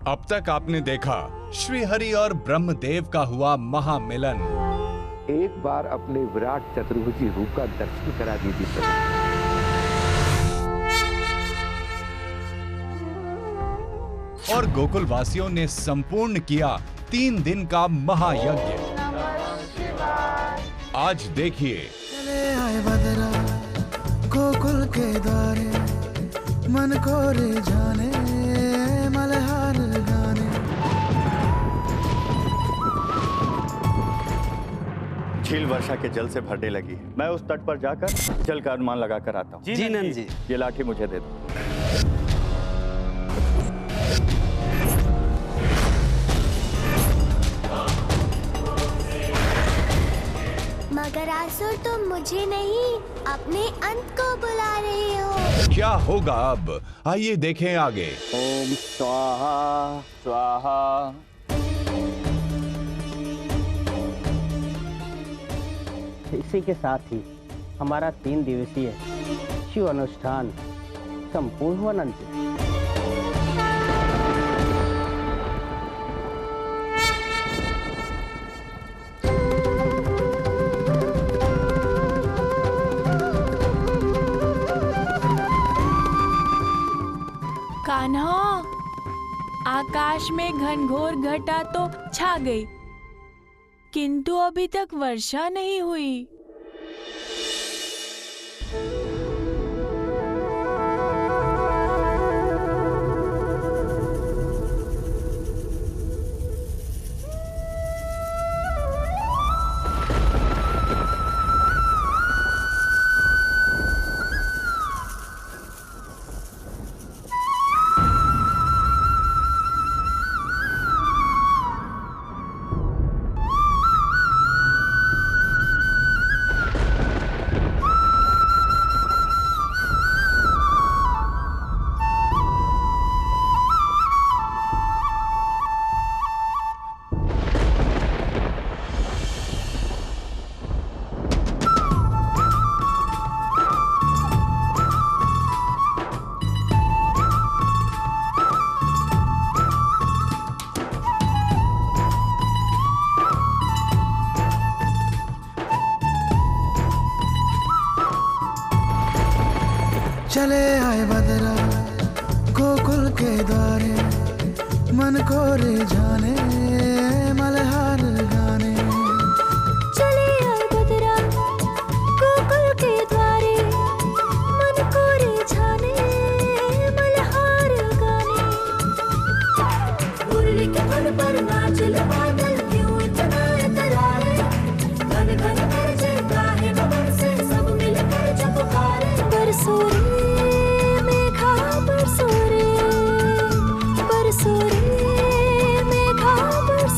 अब तक आपने देखा श्री हरि और ब्रह्मदेव का हुआ महामिलन। एक बार अपने विराट चतुर्भुजी रूप का दर्शन करा दीजिए प्रभु। और गोकुल वासियों ने संपूर्ण किया 3 दिन का महायज्ञ। आज देखिए चले आए बदरा गोकुल के द्वारे, मन को रे जाने मल्हार गाने। झील वर्षा के जल से भरने लगी। मैं उस तट पर जाकर जल का अनुमान लगा कर आता हूँ। जी नंद जी। ये लाठी मुझे दे दो। मगर आसुर तुम मुझे नहीं अपने अंत को बुला रहे हो। क्या होगा अब, आइए देखें आगे। ओम स्वाहा स्वाहा। इसी के साथ ही हमारा 3 दिवसीय शिव अनुष्ठान संपूर्ण हुआ नंद जी। कान्हा, आकाश में घनघोर घटा तो छा गई, किंतु अभी तक वर्षा नहीं हुई। चले आए बदरा गोकुल के द्वारे, मन को रे जाने मल्हार गाने। चले आए बदरा गोकुल के द्वारे, मन को रे जाने मल्हार गाने। मुरली के धुन पर नाचल बादल, क्यों इतना इतराए? घन घन गरजे गाहे बबर से, सब मिलकर जब पुकारे। बरसो रे मेघा बरसो रे, बरसो रे मेघा बरसो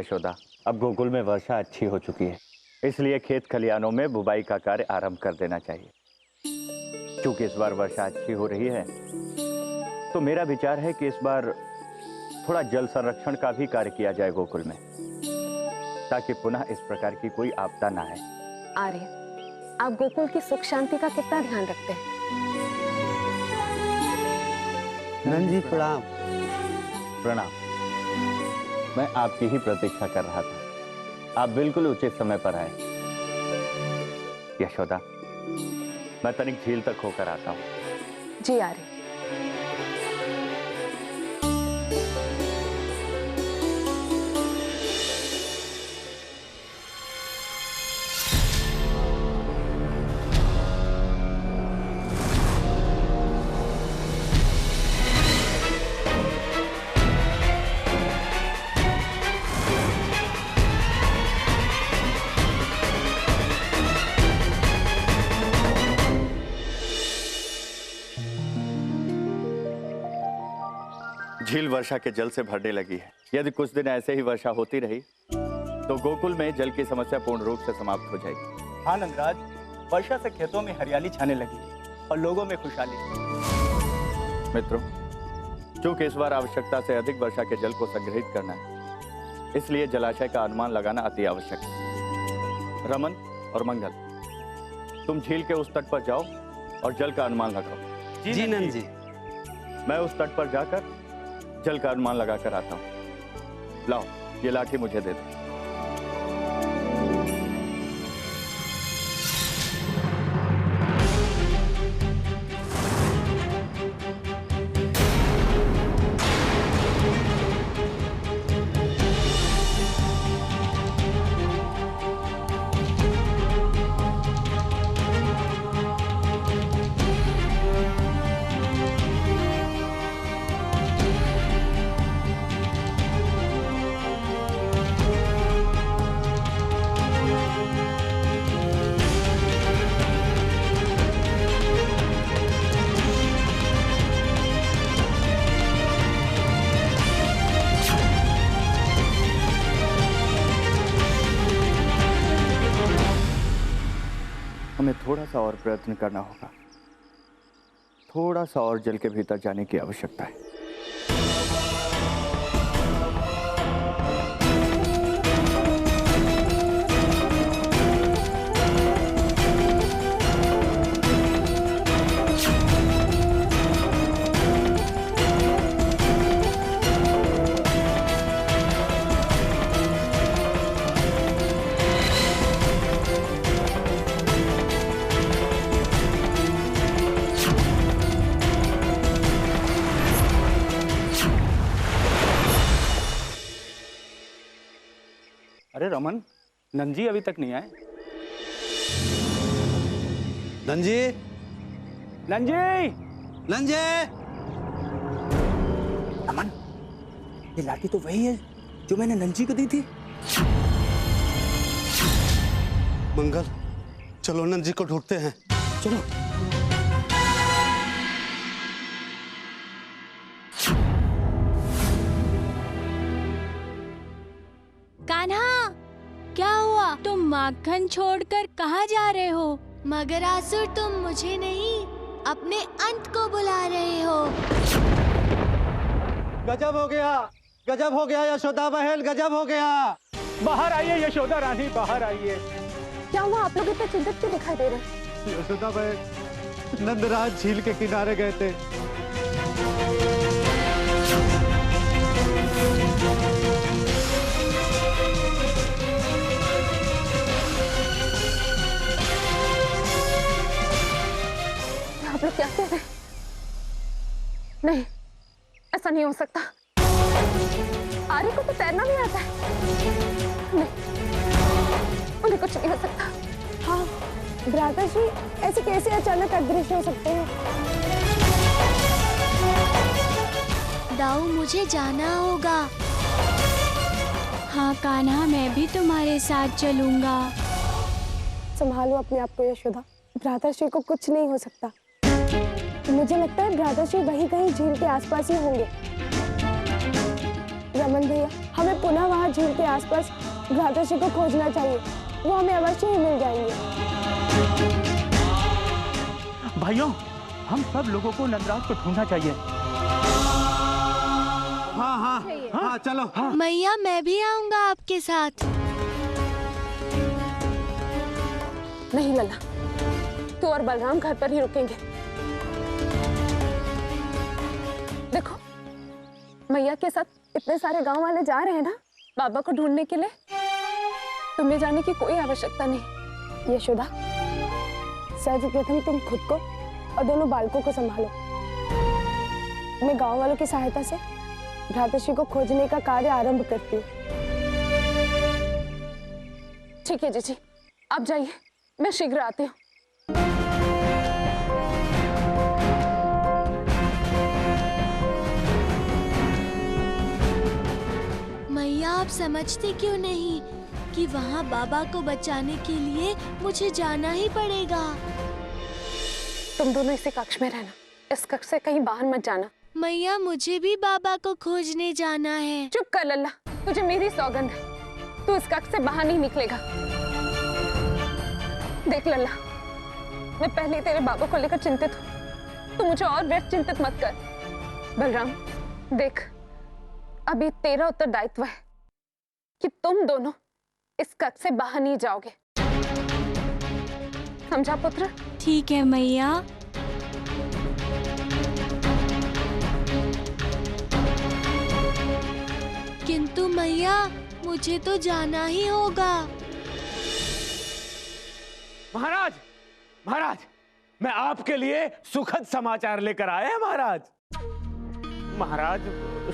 यशोदा, अब गोकुल में वर्षा अच्छी हो चुकी है, इसलिए खेत खलिहानों में बुवाई का कार्य आरंभ कर देना चाहिए। क्योंकि इस बार वर्षा अच्छी हो रही है, तो मेरा विचार है कि इस बार थोड़ा जल संरक्षण का भी कार्य किया जाए गोकुल में, ताकि पुनः इस प्रकार की कोई आपदा ना आए। आर्य, आप गोकुल की सुख शांति का कितना ध्यान रखते हैं? नंद जी प्रणाम। प्रणाम। मैं आपकी ही प्रतीक्षा कर रहा था। आप बिल्कुल उचित समय पर आए। यशोदा, मैं तनिक झील तक होकर आता हूँ। जी आर्य। झील वर्षा के जल से भरने लगी है। यदि कुछ दिन ऐसे ही वर्षा होती रही तो गोकुल में जल की समस्या पूर्ण रूप से समाप्त हो जाएगी। हाँ नंदराज, वर्षा से खेतों में हरियाली छाने लगी है और लोगों में खुशहाली। मित्रों, चूंकि इस बार आवश्यकता से अधिक वर्षा के जल को संग्रहित करना है, इसलिए जलाशय का अनुमान लगाना अति आवश्यक है। रमन और मंगल, तुम झील के उस तट पर जाओ और जल का अनुमान लगाओ। जी नंद जी। मैं उस तट पर जाकर जल का अनुमान लगाकर आता हूँ। लाओ, ये लाठी मुझे दे दो। हमें थोड़ा सा और प्रयत्न करना होगा। थोड़ा सा और जल के भीतर जाने की आवश्यकता है। अरे रमन, नंद जी अभी तक नहीं आए। नंद जी, नंद जी! नंद जी! अमन, ये लाठी तो वही है जो मैंने नंद जी को दी थी। मंगल, चलो नंद जी को ढूंढते हैं। चलो। कान्हा, क्या हुआ? तुम माखन छोड़कर कहाँ जा रहे हो? मगरासुर, तुम मुझे नहीं अपने अंत को बुला रहे हो। गजब हो गया, गजब हो गया यशोदा बहन, गजब हो गया। बाहर आइए यशोदा रानी, बाहर आइए। क्या हुआ? आप लोग इतने चिंतित क्यों दिखाई दे रहे हैं? यशोदा बहन, नंदराज झील के किनारे गए थे। आप लोग क्या कह रहे हैं? नहीं, ऐसा नहीं हो सकता। आर्य को तो तैरना नहीं आता है। नहीं, उन्हें कुछ नहीं हो सकता। हाँ, भ्राताश्री, ऐसे कैसे अचानक अदृश्य हो सकते हैं? दाऊ, मुझे जाना होगा। हाँ कान्हा, मैं भी तुम्हारे साथ चलूंगा। संभालो अपने आप को यशोदा, भ्राताश्री को कुछ नहीं हो सकता। मुझे लगता है भ्राताश्री वहीं कहीं झील के आसपास ही होंगे। रमन भैया, हमें पुनः वहाँ झील के आसपास भ्राताश्री को खोजना चाहिए। वो हमें अवश्य ही मिल जाएंगे। भाइयों, हम सब लोगों को नंदराज को ढूंढना चाहिए। हाँ हाँ हाँ चलो। मैया मैं भी आऊंगा आपके साथ। नहीं लल्ला, तू और बलराम घर पर ही रुकेंगे। देखो, मैया के साथ इतने सारे गांव वाले जा रहे हैं ना बाबा को ढूंढने के लिए, तुम्हें जाने की कोई आवश्यकता नहीं। यशोदा, सर्वप्रथम तुम खुद को और दोनों बालकों को संभालो। मैं गांव वालों की सहायता से भ्राताश्री को खोजने का कार्य आरंभ करती हूँ। ठीक है जीजी, आप जाइए, मैं शीघ्र आती हूँ। मैया आप समझते क्यों नहीं कि वहाँ बाबा को बचाने के लिए मुझे जाना ही पड़ेगा। तुम दोनों इसी कक्ष में रहना, इस कक्ष से कहीं बाहर मत जाना। मैया मुझे भी बाबा को खोजने जाना है। चुप कर लल्ला, तुझे मेरी सौगंध है, तू इस कक्ष से बाहर नहीं निकलेगा। देख लल्ला, मैं पहले तेरे बाबा को लेकर चिंतित हूँ, तू मुझे और व्यर्थ चिंतित मत कर। बलराम, देख, अभी तेरा उत्तरदायित्व है कि तुम दोनों इस कक्ष से बाहर नहीं जाओगे, समझा पुत्र? ठीक है मैया। किंतु मैया मुझे तो जाना ही होगा। महाराज, महाराज, मैं आपके लिए सुखद समाचार लेकर आया महाराज। महाराज,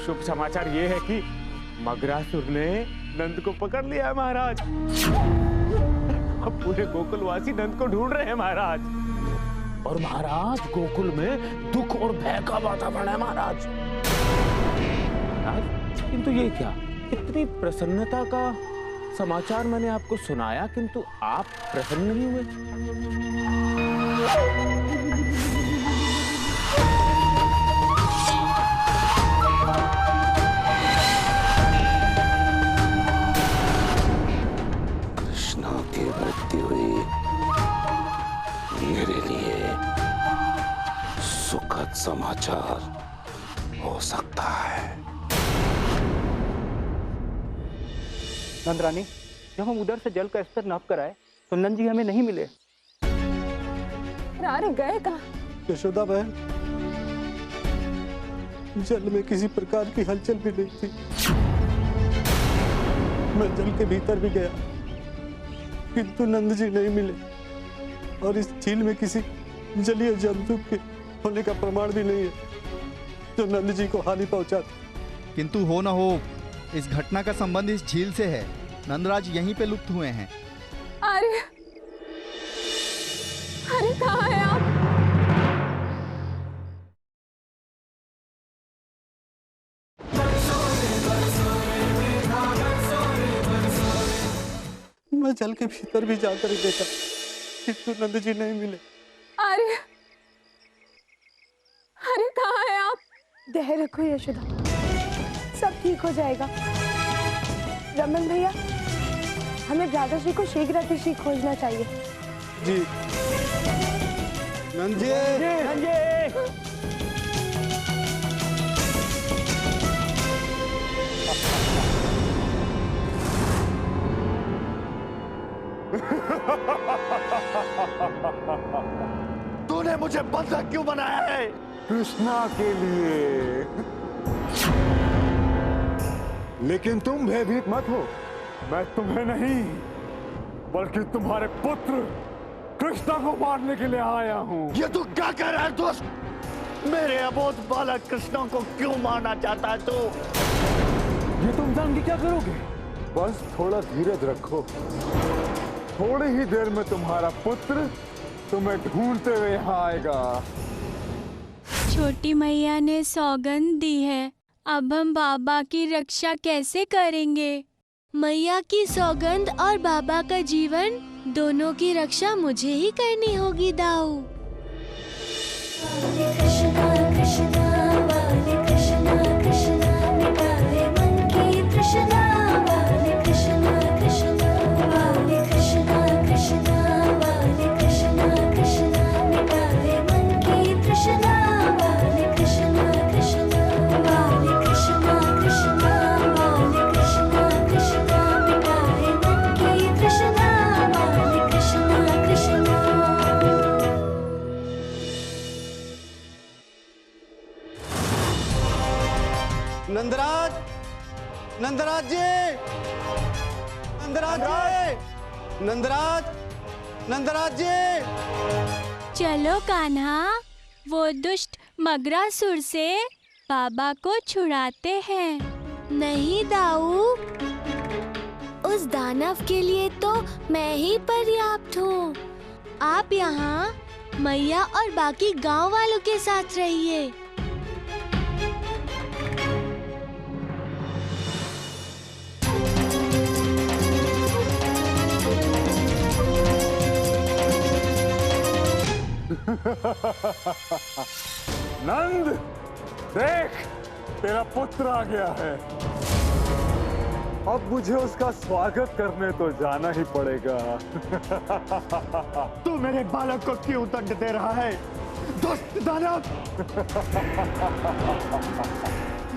शुभ समाचार ये है कि मगरासुर ने नंद को पकड़ लिया है महाराज। अब पूरे गोकुलवासी नंद को ढूंढ रहे हैं महाराज। और महाराज, गोकुल में दुख और भय का वातावरण है महाराज। किंतु ये क्या, इतनी प्रसन्नता का समाचार मैंने आपको सुनाया, किंतु आप प्रसन्न नहीं हुए। कृष्णा की मृत्यु हुई मेरे लिए सुखद समाचार हो सकता है। नंदरानी, जब हम उधर से जल का स्तर नाप कर आए तो नंद जी हमें नहीं मिले। अरे गए कहाँ? यशोदा बहन, जल में किसी प्रकार की हलचल भी नहीं थी। मैं जल के भीतर भी गया, किंतु नंद जी नहीं मिले। और इस झील में किसी जलीय जंतु के होने का प्रमाण भी नहीं है जो नंद जी को हानि पहुंचा। किंतु हो न हो, इस घटना का संबंध इस झील से है। नंदराज यहीं पे लुप्त हुए हैं। अरे अरे कहाँ है आप? मैं जल के भीतर भी जाकर देखा, किंतु नंद जी नहीं मिले। अरे अरे कहाँ है आप? धैर्य रखो यशोदा, सब ठीक हो जाएगा। रमन भैया, हमें भ्राताश्री को शीघ्र अतिशीघ्र खोजना चाहिए। जी। नंद जी, नंद जी। तूने मुझे बंधक क्यों बनाया है? कृष्णा के लिए। लेकिन तुम भयभीत मत हो, मैं तुम्हें नहीं बल्कि तुम्हारे पुत्र कृष्णा को मारने के लिए आया हूँ। ये तू क्या कह रहा है दोस्त? मेरे अबोध बालक कृष्णा को क्यों मारना चाहता है तू? ये तुम जान के क्या करोगे? बस थोड़ा धीरज रखो, थोड़ी ही देर में तुम्हारा पुत्र तुम्हें ढूंढते हुए यहाँ आएगा। छोटी मैया ने सौगंध दी है, अब हम बाबा की रक्षा कैसे करेंगे? मैया की सौगंध और बाबा का जीवन, दोनों की रक्षा मुझे ही करनी होगी दाऊ। कृष्णा कृष्णा, बाले कृष्णा कृष्णा, मिटाए मन की तृष्णा। नंदराज, नंदराज जी, नंदराज जी, नंदराज, नंदराज जी। चलो कान्हा, वो दुष्ट मगरासुर से बाबा को छुड़ाते हैं। नहीं दाऊ, उस दानव के लिए तो मैं ही पर्याप्त हूँ। आप यहाँ मैया और बाकी गांव वालों के साथ रहिए। नंद, देख, तेरा पुत्र आ गया है। अब मुझे उसका स्वागत करने तो जाना ही पड़ेगा। तू मेरे बालक को क्यों दंड दे रहा है, दुष्ट दानव?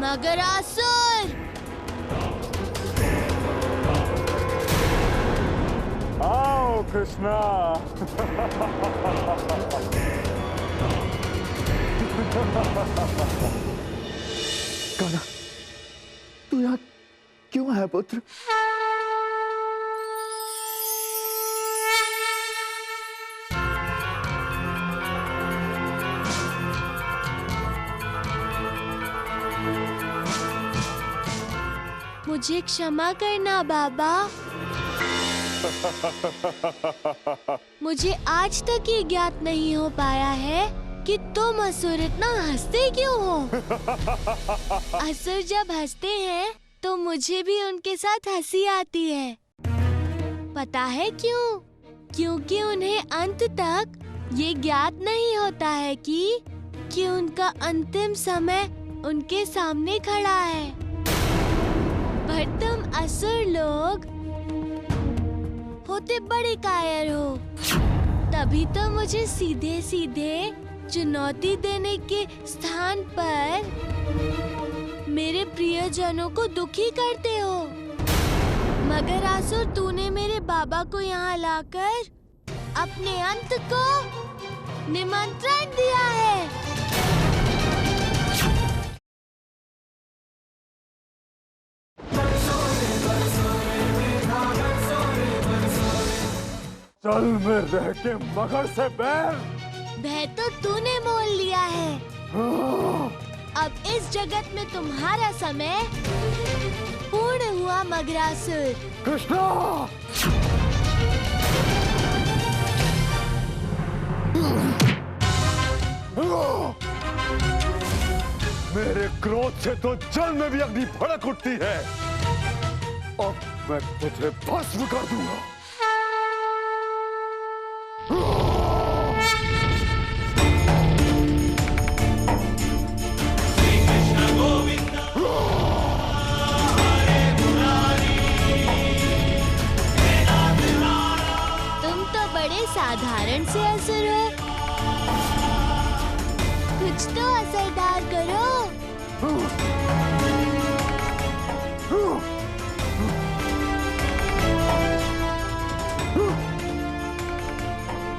मगरासुर! आओ कृष्णा। कान्हा, तू यहाँ क्यों है पुत्र? मुझे क्षमा करना बाबा। मुझे आज तक ये ज्ञात नहीं हो पाया है कि तुम असुर इतना हंसते क्यों हो। असुर जब हंसते हैं तो मुझे भी उनके साथ हंसी आती है। पता है क्यों? क्योंकि उन्हें अंत तक ये ज्ञात नहीं होता है कि उनका अंतिम समय उनके सामने खड़ा है। पर तुम असुर लोग होते बड़े कायर हो, तभी तो मुझे सीधे सीधे चुनौती देने के स्थान पर मेरे प्रियजनों को दुखी करते हो। मगरासुर, तूने मेरे बाबा को यहाँ लाकर अपने अंत को निमंत्रण दिया है। चल में रह के मगर से बैर। भय तो तूने मोल लिया है। अब इस जगत में तुम्हारा समय पूर्ण हुआ मगरासुर। कृष्णा! मेरे क्रोध से तो जल में भी अग्नि भड़क उठती है। अब मैं तुझे भस्म कर दूंगा। साधारण से असुर हो, कुछ तो असरदार करो।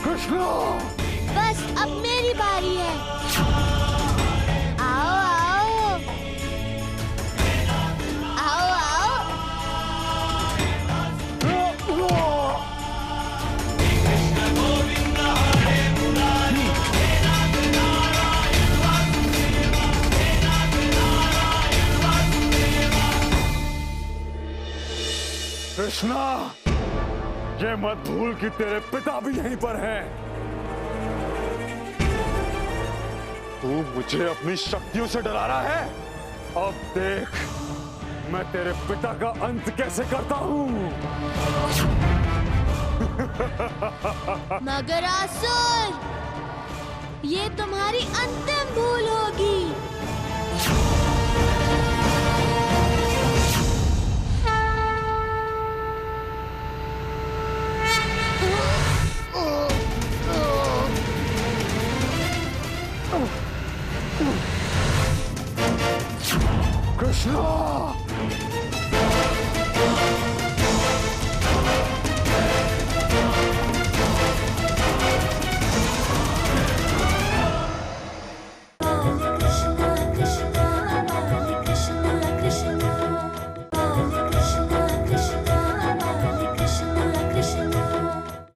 कृष्णा! बस अब मेरी बारी है। आओ आओ आओ आओ। कृष्णा, ये मत भूल कि तेरे पिता भी यहीं पर हैं। तू मुझे अपनी शक्तियों से डरा रहा है। अब देख मैं तेरे पिता का अंत कैसे करता हूँ। मगरासुर, ये तुम्हारी अंतिम भूल होगी। कृष्णा!